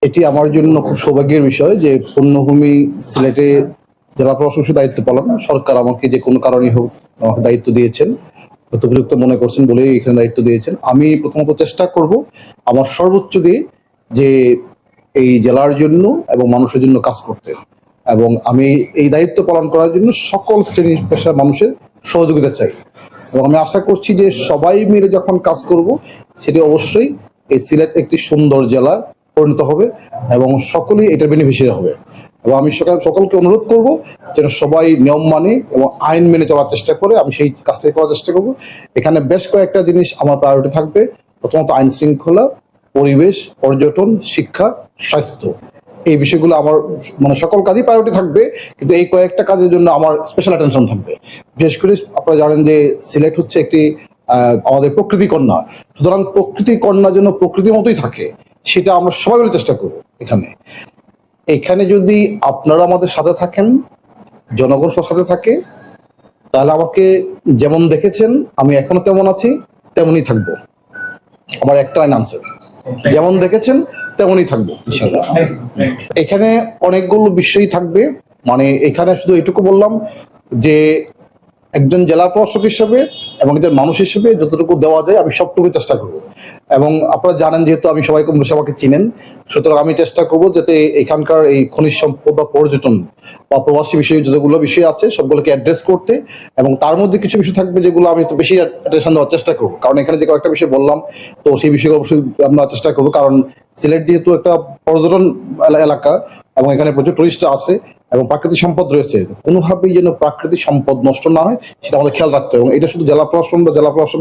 এটি আমার জন্য খুব সৌভাগ্যের বিষয় যে পূর্ণভূমি সিলেটে জেলা প্রশাসকের দায়িত্ব পালন সরকার আমাকে যে কোনো কারণেই হোক আমাকে দায়িত্ব দিয়েছেন, উপযুক্ত মনে করছেন বলেই এখানে দায়িত্ব দিয়েছেন। আমি প্রথমত চেষ্টা করব আমার সর্বোচ্চ দিয়ে যে এই জেলার জন্য এবং মানুষের জন্য কাজ করতে, এবং আমি এই দায়িত্ব পালন করার জন্য সকল শ্রেণী পেশার মানুষের সহযোগিতা চাই। এবং আমি আশা করছি যে সবাই মিলে যখন কাজ করব সেটি অবশ্যই এই সিলেট একটি সুন্দর জেলা পরিণত হবে এবং সকলেই এটার বেনিফিশিয়ারি হবে। এবং আমি সকলকে অনুরোধ করব যেন সবাই নিয়ম মানে এবং আইন মেনে চলার চেষ্টা করে। আমি সেই কাজটাই করার চেষ্টা করব। এখানে বেশ কয়েকটা জিনিস আমার প্রায়োরিটি থাকবে। প্রথমত আইন শৃঙ্খলা, পরিবেশ, পর্যটন, শিক্ষা, স্বাস্থ্য, এই বিষয়গুলো আমার মানে সকল কাজই প্রায়োরিটি থাকবে, কিন্তু এই কয়েকটা কাজের জন্য আমার স্পেশাল অ্যাটেনশন থাকবে। বিশেষ করে আপনারা জানেন যে সিলেট হচ্ছে একটি আমাদের প্রকৃতি কন্যা, সুতরাং প্রকৃতি কন্যার জন্য প্রকৃতির মতোই থাকে, সেটা আমরা সবাই মিলে চেষ্টা করব। এখানে যদি আপনারা আমাদের সাথে থাকেন, জনগণ সাথে থাকে, তাহলে আমাকে যেমন দেখেছেন আমি এখনো তেমন আছি, তেমনই থাকবো। আমার একটা আনসার, যেমন দেখেছেন তেমনই থাকবো ইনশাআল্লাহ। এখানে অনেকগুলো বিষয় থাকবে, মানে এখানে শুধু এটুকু বললাম যে একজন জেলা প্রশাসক হিসেবে এবং একজন মানুষ হিসেবে যতটুকু দেওয়া যায় আমি সবটুকু চেষ্টা করব। এবং আপনারা জানেন যেহেতু আমি সবাইকে আমাকে চিনেন, সুতরাং আমি চেষ্টা করব যাতে এখানকার এই খনিজ সম্পদ বা পর্যটন বা প্রবাসী বিষয় যতগুলো বিষয় আছে সবগুলোকে অ্যাড্রেস করতে, এবং তার মধ্যে কিছু বিষয় থাকবে যেগুলো আমি একটু বেশি অ্যাটেনশন দেওয়ার চেষ্টা করবো, কারণ এখানে যে কয়েকটা বিষয় বললাম তো সেই বিষয়ে অবশ্যই আমরা চেষ্টা করবো। কারণ সিলেট যেহেতু একটা পর্যটন এলাকা এবং এখানে প্রচুর টুরিস্ট আছে এবং প্রাকৃতিক সম্পদ রয়েছে, কোনোভাবেই যেন প্রাকৃতিক সম্পদ নষ্ট না হয় সেটা আমাদের খেয়াল রাখতে হবে। এবং এটা শুধু জেলা প্রশাসন বা জেলা প্রশাসক